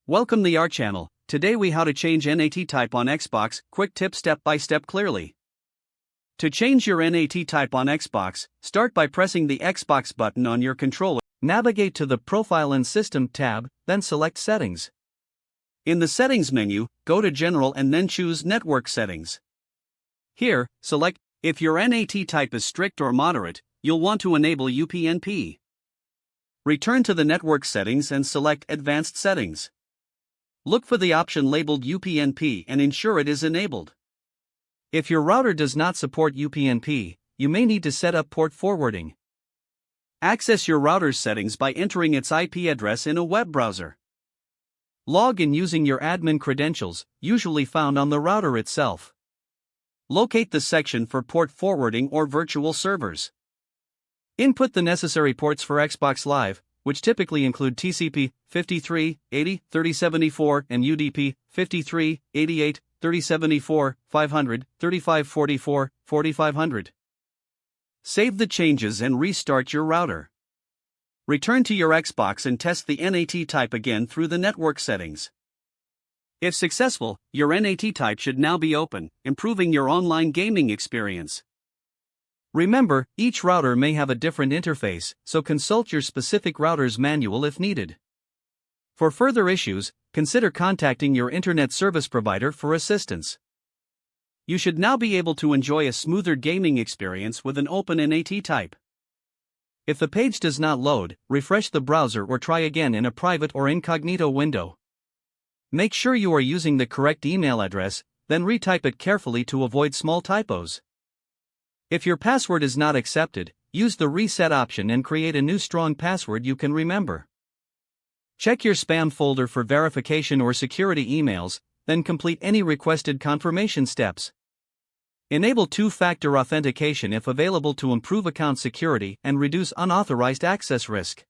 Welcome to our channel. Today we how to change NAT type on Xbox, quick tip step by step clearly. To change your NAT type on Xbox, start by pressing the Xbox button on your controller. Navigate to the Profile and System tab, then select Settings. In the Settings menu, go to General and then choose Network Settings. Here, select, if your NAT type is strict or moderate, you'll want to enable UPnP. Return to the Network Settings and select Advanced Settings. Look for the option labeled UPnP and ensure it is enabled. If your router does not support UPnP, you may need to set up port forwarding. Access your router's settings by entering its IP address in a web browser. Log in using your admin credentials, usually found on the router itself. Locate the section for port forwarding or virtual servers. Input the necessary ports for Xbox Live, which typically include TCP 5380, 3074 and UDP 5388, 3074, 500, 3544, 4500. Save the changes and restart your router. Return to your Xbox and test the NAT type again through the network settings. If successful, your NAT type should now be open, improving your online gaming experience. Remember, each router may have a different interface, so consult your specific router's manual if needed. For further issues, consider contacting your internet service provider for assistance. You should now be able to enjoy a smoother gaming experience with an open NAT type. If the page does not load, refresh the browser or try again in a private or incognito window. Make sure you are using the correct email address, then retype it carefully to avoid small typos. If your password is not accepted, use the reset option and create a new strong password you can remember. Check your spam folder for verification or security emails, then complete any requested confirmation steps. Enable two-factor authentication if available to improve account security and reduce unauthorized access risk.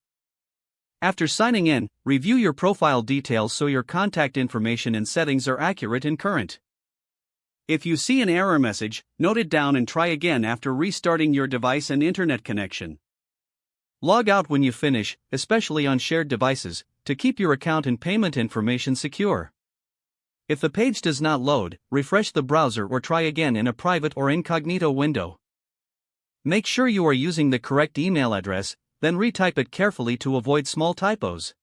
After signing in, review your profile details so your contact information and settings are accurate and current. If you see an error message, note it down and try again after restarting your device and internet connection. Log out when you finish, especially on shared devices, to keep your account and payment information secure. If the page does not load, refresh the browser or try again in a private or incognito window. Make sure you are using the correct email address, then retype it carefully to avoid small typos.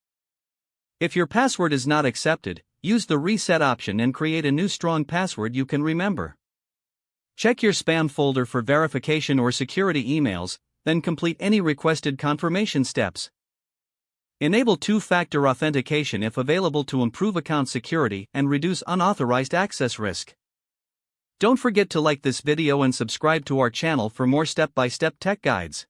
If your password is not accepted, use the reset option and create a new strong password you can remember. Check your spam folder for verification or security emails, then complete any requested confirmation steps. Enable two-factor authentication if available to improve account security and reduce unauthorized access risk. Don't forget to like this video and subscribe to our channel for more step-by-step tech guides.